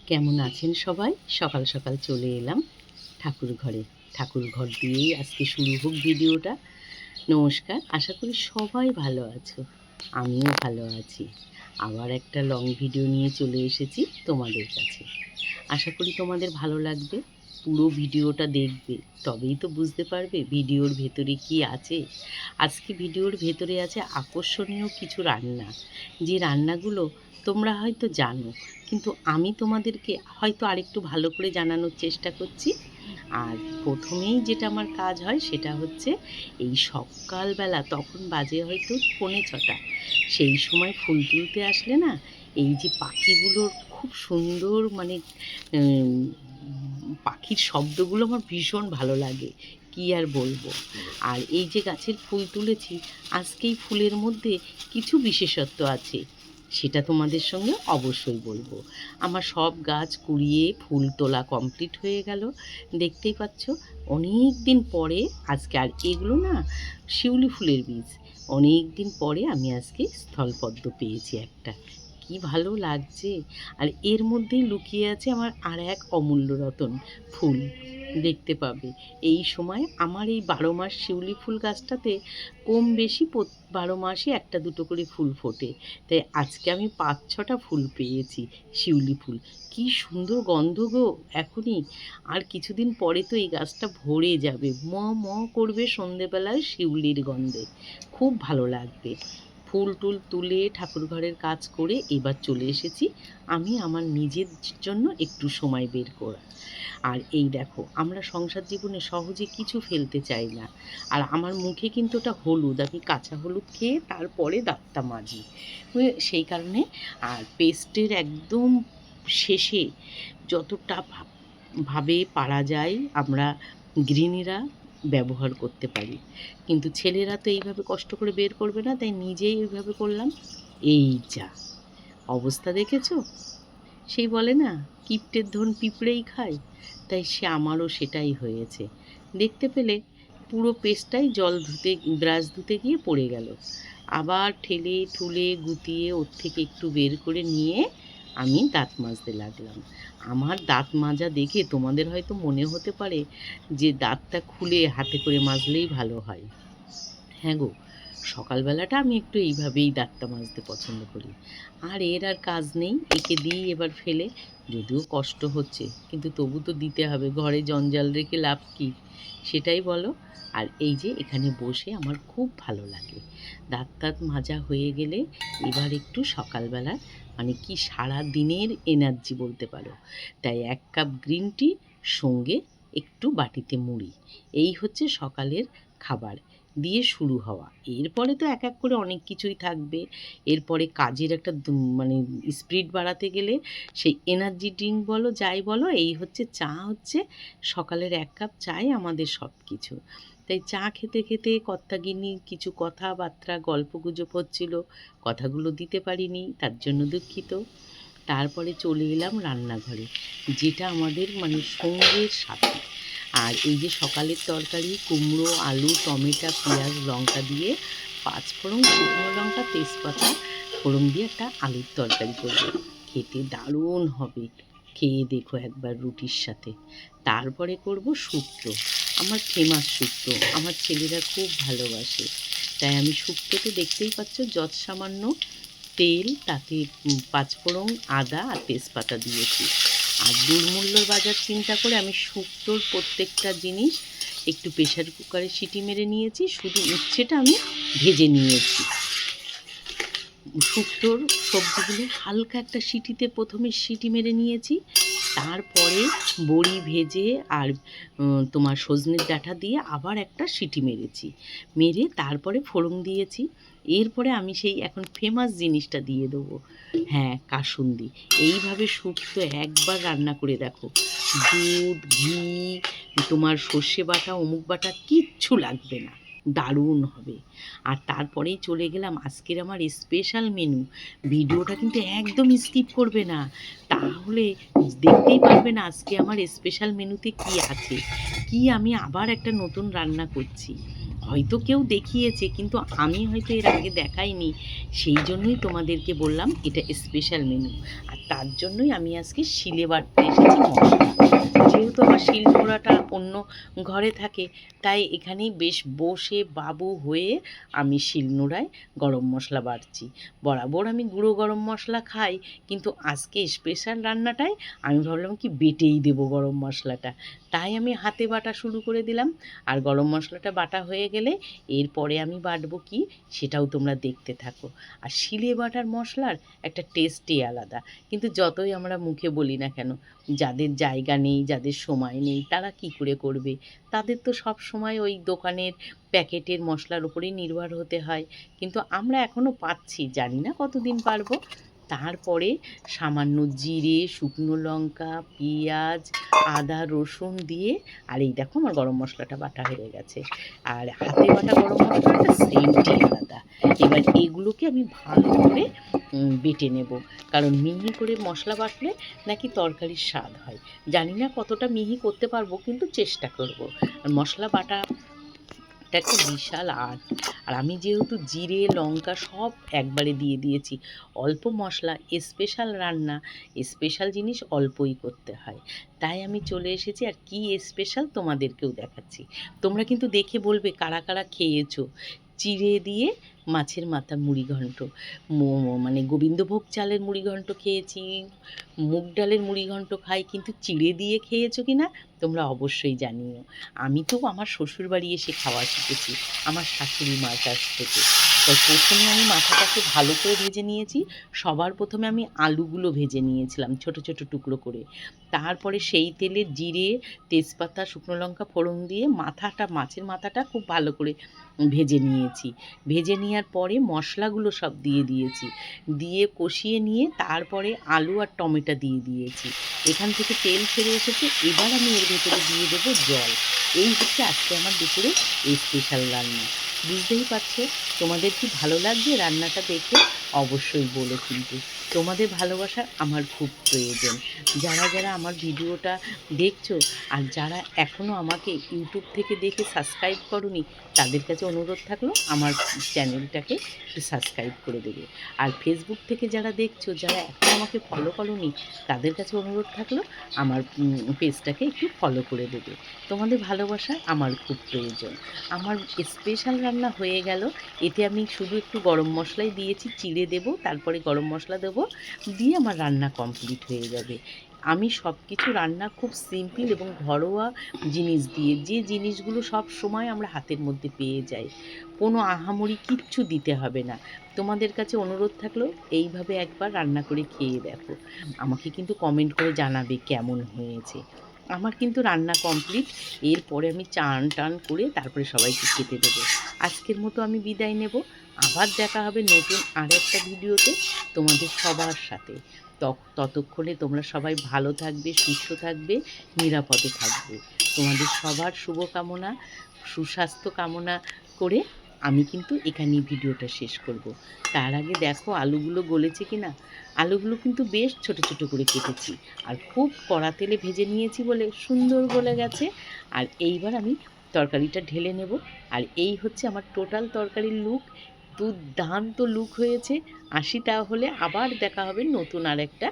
কেমন আছেন সবাই? সকাল সকাল চলে এলাম ঠাকুর ঘরে। ঠাকুর ঘর দিয়েই আজকে শুরু হোক ভিডিওটা। নমস্কার, আশা করি সবাই ভালো আছো। আমিও ভালো আছি। আবার একটা লং ভিডিও নিয়ে চলে এসেছি তোমাদের কাছে। আশা করি তোমাদের ভালো লাগবে। পুরো ভিডিওটা দেখবে, তবেই তো বুঝতে পারবে ভিডিওর ভেতরে কি আছে। আজকে ভিডিওর ভেতরে আছে আকর্ষণীয় কিছু রান্না, যে রান্নাগুলো তোমরা হয়তো জানো, কিন্তু আমি তোমাদেরকে হয়তো আরেকটু ভালো করে জানানোর চেষ্টা করছি। আর প্রথমেই যেটা আমার কাজ হয় সেটা হচ্ছে এই সকালবেলা, তখন বাজে হয়তো 6:45, সেই সময় ফুল তুলতে আসলে না, এই যে পাখিগুলোর খুব সুন্দর মানে পাখির শব্দগুলো আমার ভীষণ ভালো লাগে, কি আর বলবো। আর এই যে গাছের ফুল তুলেছি, আজকেই ফুলের মধ্যে কিছু বিশেষত্ব আছে, সেটা তোমাদের সঙ্গে অবশ্যই বলবো। আমার সব গাছ কুড়িয়ে ফুল তোলা কমপ্লিট হয়ে গেল, দেখতেই পাচ্ছ। অনেক দিন পরে আজকে, আর এগুলো না শিউলি ফুলের বীজ, অনেক দিন পরে আমি আজকে স্থলপদ্ম পেয়েছি একটা, কি ভালো লাগছে। আর এর মধ্যেই লুকিয়ে আছে আমার আর এক অমূল্য রতন ফুল, দেখতে পাবে। এই সময় আমার এই 12 মাস শিউলি ফুল গাছটাতে কম বেশি 12 মাসই একটা দুটো করে ফুল ফোটে। তাই আজকে আমি 5-6টা ফুল পেয়েছি, শিউলি ফুল। কি সুন্দর গন্ধ গো এখনই। আর কিছুদিন পরে তো এই গাছটা ভরে যাবে, ম ম করবে সন্ধেবেলায় শিউলির গন্ধে, খুব ভালো লাগবে। ফুল টুল তুলে ঠাকুর ঘরের কাজ করে এবার চলে এসেছি আমি আমার নিজের জন্য একটু সময় বের করা। আর এই দেখো, আমরা সংসার জীবনে সহজে কিছু ফেলতে চাই না। আর আমার মুখে কিন্তু ওটা হলুদ, আমি কাঁচা হলুদ খেয়ে তারপরে দাঁতটা মাজি, সেই কারণে। আর পেস্টের একদম শেষে যতটা ভাবে পারা যায় আমরা গৃহিণীরা ব্যবহার করতে পারি, কিন্তু ছেলেরা তো এইভাবে কষ্ট করে বের করবে না, তাই নিজেই ওইভাবে করলাম। এই যা অবস্থা দেখেছো, সেই বলে না কিপ্টের ধন পিঁপড়েই খায়, তাই সে আমারও সেটাই হয়েছে। দেখতে পেলে পুরো পেস্টটাই জল ধুতে, ব্রাশ ধুতে গিয়ে পড়ে গেল। আবার ঠেলে ঠুলে গুতিয়ে ওর থেকে একটু বের করে নিয়ে আমি দাঁত মাজতে লাগলাম। আমার দাঁত মাজা দেখে তোমাদের হয়তো মনে হতে পারে যে দাঁতটা খুলে হাতে করে মাজলেই ভালো হয়। হ্যাঁ গো, সকালবেলাটা আমি একটু এইভাবেই দাঁতটা মাজতে পছন্দ করি। আর এর আর কাজ নেই, একে দিই এবার ফেলে। যদিও কষ্ট হচ্ছে, কিন্তু তবু তো দিতে হবে, ঘরে জঞ্জাল রেখে লাভ কী, সেটাই বলো। আর এই যে এখানে বসে আমার খুব ভালো লাগে। দাঁত টাত মাজা হয়ে গেলে এবার একটু সকালবেলা মানে কি সারা দিনের এনার্জি বলতে পারো, তাই 1 কাপ গ্রিন টি, সঙ্গে একটু বাটিতে মুড়ি, এই হচ্ছে সকালের খাবার দিয়ে শুরু হওয়া। এরপরে তো এক এক করে অনেক কিছুই থাকবে। এরপরে কাজের একটা মানে স্পিরিট বাড়াতে গেলে সেই এনার্জি ড্রিঙ্ক বলো যাই বলো, এই হচ্ছে চা, হচ্ছে সকালের 1 কাপ চাই আমাদের সব কিছু। তাই চা খেতে খেতে কর্তাগিন্নি কিছু কথাবার্তা গল্পগুজব হচ্ছিল, কথাগুলো দিতে পারিনি, তার জন্য দুঃখিত। তারপরে চলে এলাম রান্নাঘরে, যেটা আমাদের মানে সঙ্গের সাথী। আর এই যে সকালের তরকারি, কুমড়ো, আলু, টমেটো, পেঁয়াজ, লঙ্কা দিয়ে 5 ফোড়ন, শুকনো লঙ্কা, তেজপাতা ফোড়ন দিয়ে একটা আলুর তরকারি করবো, খেতে দারুণ হবে। খেয়ে দেখো একবার রুটির সাথে। তারপরে করব শুক্তো, আমার ফেমাস শুক্তো, আমার ছেলেরা খুব ভালোবাসে। তাই আমি শুক্তোতে দেখতেই পাচ্ছ যৎ সামান্য তেল, তাতে 5 ফোড়ন, আদা আর তেজপাতা দিয়েছি। আর দুর্মূল্যর বাজার চিন্তা করে আমি শুক্তোর প্রত্যেকটা জিনিস একটু প্রেশার কুকারে সিটি মেরে নিয়েছি, শুধু উচ্ছেটা আমি ভেজে নিয়েছি। শুক্তোর সবজিগুলো হালকা একটা সিটিতে প্রথমে সিটি মেরে নিয়েছি, তারপরে বড়ি ভেজে আর তোমার সজনের ডাঁটা দিয়ে আবার একটা সিটি মেরেছি, মেরে তারপরে ফোড়ন দিয়েছি। এরপরে আমি সেই এখন ফেমাস জিনিসটা দিয়ে দেবো, হ্যাঁ কাসুন্দি। এইভাবে শুক্তো একবার রান্না করে দেখো, দুধ, ঘি, তোমার সর্ষে বাটা, অমুক বাটা কিচ্ছু লাগবে না, দারুণ হবে। আর তারপরেই চলে গেলাম আজকের আমার স্পেশাল মেনু। ভিডিওটা কিন্তু একদম স্কিপ করবে না, তাহলে দেখতেই পারবে না আজকে আমার স্পেশাল মেনুতে কি আছে, কি আমি আবার একটা নতুন রান্না করছি। হয়তো কেউ দেখিয়েছে, কিন্তু আমি হয়তো এর আগে দেখাইনি, সেই জন্যই তোমাদেরকে বললাম এটা স্পেশাল মেনু। আর তার জন্যই আমি আজকে শিলে বাটতে এসেছি মশলা। যেহেতু আমার শিলনোড়াটা অন্য ঘরে থাকে, তাই এখানেই বেশ বসে বাবু হয়ে আমি শিলনোড়ায় গরম মশলা বাটছি। বরাবর আমি গুঁড়ো গরম মশলা খাই, কিন্তু আজকে স্পেশাল রান্নাটায় আমি ভাবলাম কি বেটেই দেবো গরম মশলাটা, তাই আমি হাতে বাটা শুরু করে দিলাম। আর গরম মশলাটা বাটা হয়ে গেলে এরপরে আমি বাটবো কি সেটাও তোমরা দেখতে থাকো। আর শিলে বাটার মশলার একটা টেস্টই আলাদা, কিন্তু যতই আমরা মুখে বলি না কেন, যাদের জায়গা নেই, যাদের সময় নেই, তারা কি করে করবে? তাদের তো সব সময় ওই দোকানের প্যাকেটের মশলার উপরেই নির্ভর হতে হয়। কিন্তু আমরা এখনও পাচ্ছি, জানি না কতদিন পারবো। তারপরে সামান্য জিরে, শুকনো লঙ্কা, পেঁয়াজ, আদা, রসুন দিয়ে, আর এই দেখো আমার গরম মশলাটা বাটা হয়ে গেছে। আর হাতে বাটা গরম মশলাটা সেন্টই আলাদা। এবার এগুলোকে আমি ভালো করে বেটে নেব, কারণ মিহি করে মশলা বাটলে নাকি তরকারির স্বাদ হয়। জানি না কতটা মিহি করতে পারবো, কিন্তু চেষ্টা করব। আর মশলা বাটা এটা একটা বিশাল আর্ট। আর আমি যেহেতু জিরে লঙ্কা সব একবারে দিয়ে দিয়েছি, অল্প মশলা, স্পেশাল রান্না, স্পেশাল জিনিস অল্পই করতে হয়, তাই আমি চলে এসেছি। আর কি স্পেশাল তোমাদেরকেও দেখাচ্ছি। তোমরা কিন্তু দেখে বলবে কারা কারা খেয়েছো। চিড়ে দিয়ে মাছের মাথা মুড়িঘণ্ট, মানে গোবিন্দভোগ চালের মুড়িঘণ্ট খেয়েছি, মুগ ডালের মুড়িঘণ্ট খাই, কিন্তু চিড়ে দিয়ে খেয়েছো কি না তোমরা অবশ্যই জানিও। আমি তো আমার শ্বশুরবাড়ি এসে খাওয়া শিখেছি আমার শাশুড়ি মার কাছ থেকে। তাই প্রথমে আমি মাথাটাকে ভালো করে ভেজে নিয়েছি। সবার প্রথমে আমি আলুগুলো ভেজে নিয়েছিলাম ছোট ছোট টুকরো করে। তারপরে সেই তেলে জিরে, তেজপাতা, শুকনো লঙ্কা ফোড়ন দিয়ে মাছের মাথাটা খুব ভালো করে ভেজে নিয়েছি। ভেজে নেওয়ার পরে মশলাগুলো সব দিয়ে দিয়েছি, দিয়ে কষিয়ে নিয়ে তারপরে আলু আর টমেটো দিয়ে দিয়েছি। এখান থেকে তেল ছেড়ে এসেছে, এবার আমি এর ভেতরে দিয়ে দেবো জল। এই হচ্ছে আজকে আমার দুপুরে এই স্পেশাল রান্না। বুঝতেই পারছো তোমাদের কি ভালো লাগছে রান্নাটা দেখে? অবশ্যই বলো কিন্তু। তোমাদের ভালোবাসা আমার খুব প্রয়োজন। যারা যারা আমার ভিডিওটা দেখছো আর যারা এখনও আমাকে ইউটিউব থেকে দেখে সাবস্ক্রাইব করোনি, তাদের কাছে অনুরোধ থাকলো আমার চ্যানেলটাকে একটু সাবস্ক্রাইব করে দেবে। আর ফেসবুক থেকে যারা দেখছো, যারা এখনও আমাকে ফলো করোনি, তাদের কাছে অনুরোধ থাকলো আমার পেজটাকে একটু ফলো করে দেবে। তোমাদের ভালোবাসা আমার খুব প্রয়োজন। আমার স্পেশাল রান্না হয়ে গেল। এতে আমি শুধু একটু গরম মশলাই দিয়েছি, চিড়ে দেবো, তারপরে গরম মশলা দেবো, দিয়ে আমার রান্না কমপ্লিট হয়ে যাবে। আমি সব কিছু রান্না খুব সিম্পল এবং ঘরোয়া জিনিস দিয়ে, যে জিনিসগুলো সব সময় আমরা হাতের মধ্যে পেয়ে যাই, কোনো আহামরি কিচ্ছু দিতে হবে না। তোমাদের কাছে অনুরোধ থাকলো এইভাবে একবার রান্না করে খেয়ে দেখো। আমাকে কিন্তু কমেন্ট করে জানাবে কেমন হয়েছে। আমার কিন্তু রান্না কমপ্লিট। এরপরে আমি চান টান করে তারপরে সবাইকে খেতে দেবো। আজকের মতো আমি বিদায় নেব। আবার দেখা হবে নতুন আর একটা ভিডিওতে তোমাদের সবার সাথে। ততক্ষণে তোমরা সবাই ভালো থাকবে, সুস্থ থাকবে, নিরাপদে থাকবে। তোমাদের সবার শুভকামনা, সুস্বাস্থ্য কামনা করে আমি কিন্তু এখানেই ভিডিওটা শেষ করব। তার আগে দেখো আলুগুলো গলেছে কি না। আলুগুলো কিন্তু বেশ ছোট ছোট করে কেটেছি, আর খুব কড়া তেলে ভেজে নিয়েছি বলে সুন্দর গলে গেছে। আর এইবার আমি তরকারিটা ঢেলে নেব। আর এই হচ্ছে আমার টোটাল তরকারির লুক। দুর্দান্ত লুক হয়েছে। আসি তাহলে, আবার দেখা হবে নতুন আর একটা